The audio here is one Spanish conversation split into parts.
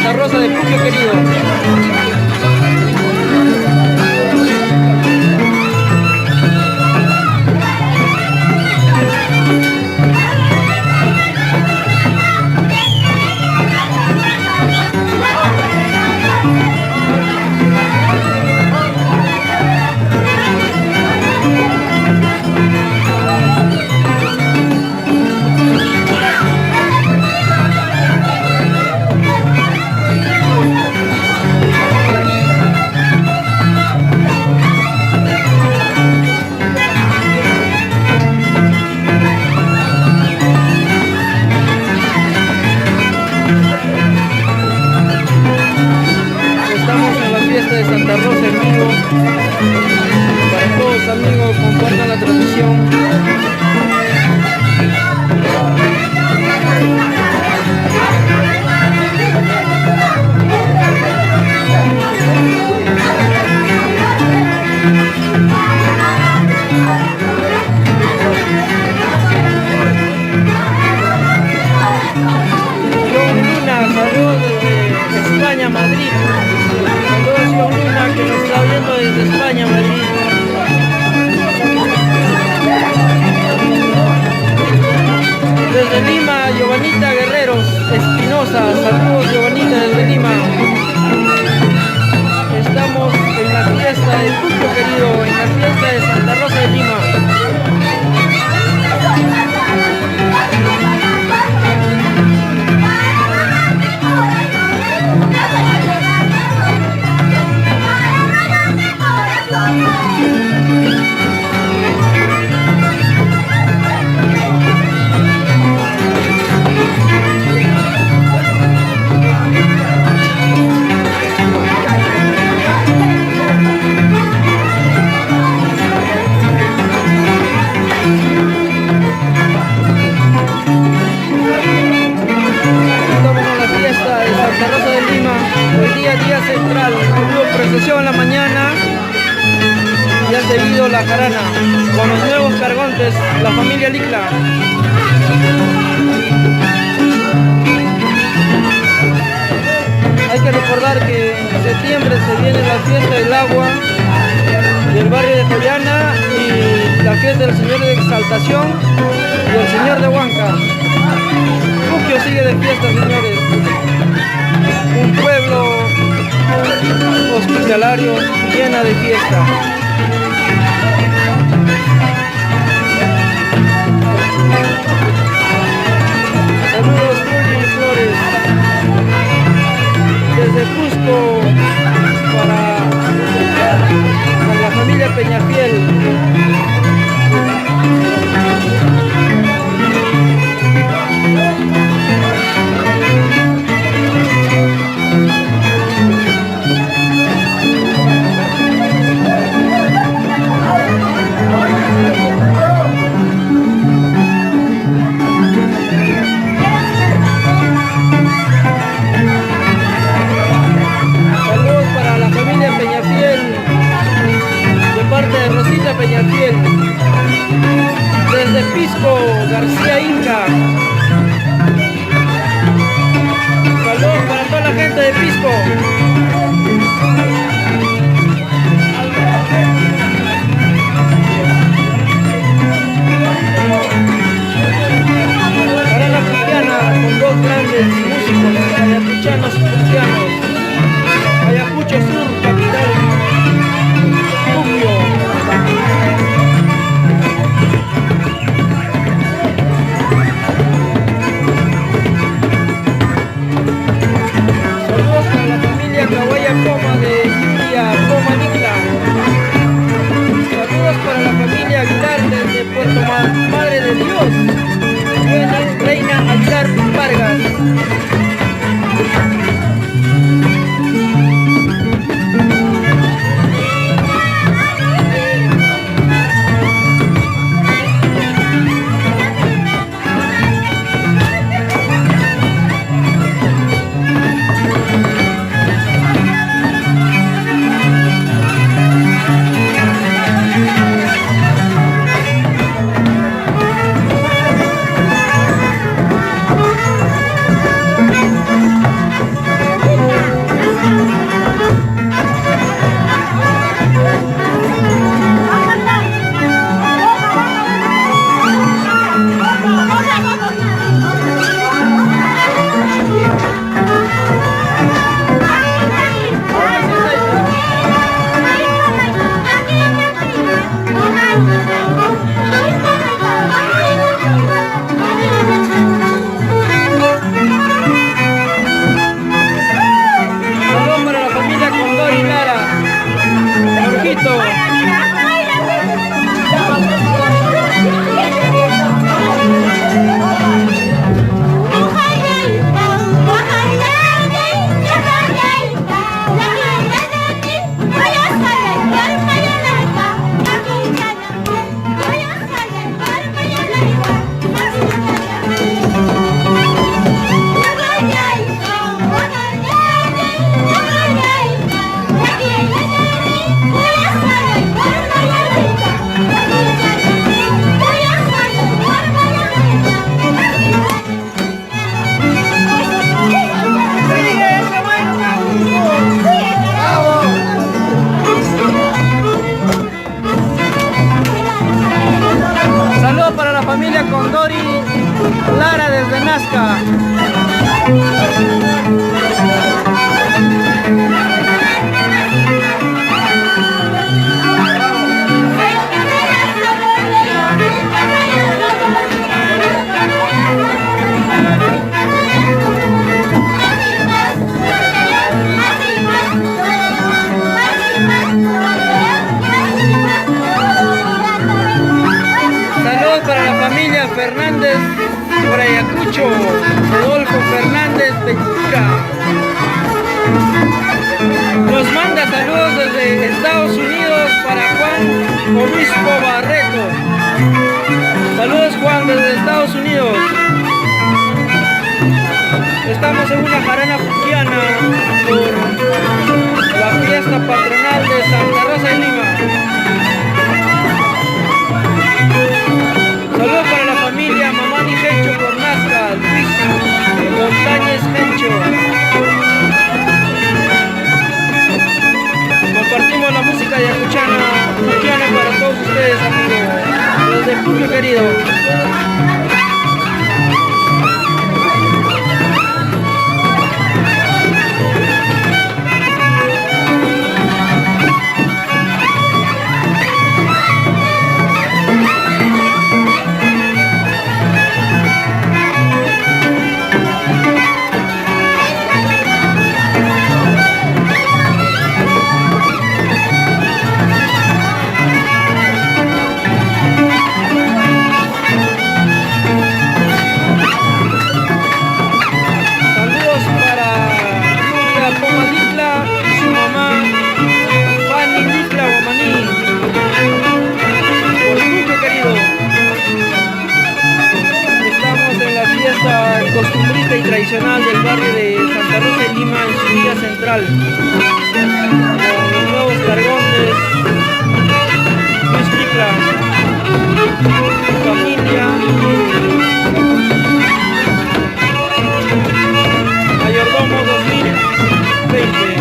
Santa Rosa de Puquio querido. De Santa Rosa en vivo para todos amigos, compartan la transmisión. John Luna, saludos desde España, Madrid. John Luna, que nos está viendo desde España, Madrid. Desde Lima, Giovanita Guerreros Espinosa. Saludos, Giovanita, desde Lima. Estamos en la fiesta de Puquio querido, en la fiesta de Santa Rosa de Lima. Santa Rosa de Lima, hoy día central, hubo procesión en la mañana y ha seguido la jarana con los nuevos cargontes, la familia Licla. Hay que recordar que en septiembre se viene la fiesta del agua del barrio de Juliana y la fiesta del Señor de Exaltación y el Señor de Huanca. Puquio sigue de fiesta, señores. Un pueblo hospitalario llena de fiesta. Saludos, Juli Flores, desde Cusco para la familia Peñafiel. Peñafiel, desde Pisco, García Inca. Saludos para toda la gente de Pisco. Para la cristiana con dos grandes músicos, ayacuchanos y cristianos. Ayacucho Sur, capital. Puquio. Saludos para la familia Segura. Nos manda saludos desde Estados Unidos para Juan Obispo Barreto. Saludos, Juan, desde Estados Unidos. Estamos en una jarana puquiana por la fiesta patronal de Santa Rosa de Lima. Saludos para la familia Mamani Gencho por Nazca, Luis Montañez Gencho. Compartimos la música de puquiana para todos ustedes, amigos, desde Puquio querido. Costumbrista y tradicional del barrio de Santa Rosa de Lima en su vía central, con los nuevos cargones, Luis Picla, su familia, Mayordomo 2020.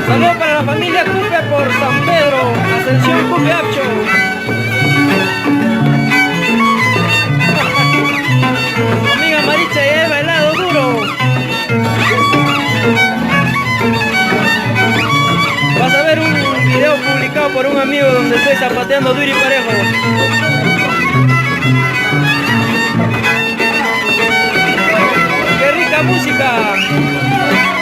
Saludos para la familia Cupe por San Pedro, Ascensión Cupe Apcho. Amiga Maricha ya he bailado duro. Vas a ver un video publicado por un amigo donde estoy zapateando duro y parejo. ¡Qué rica música!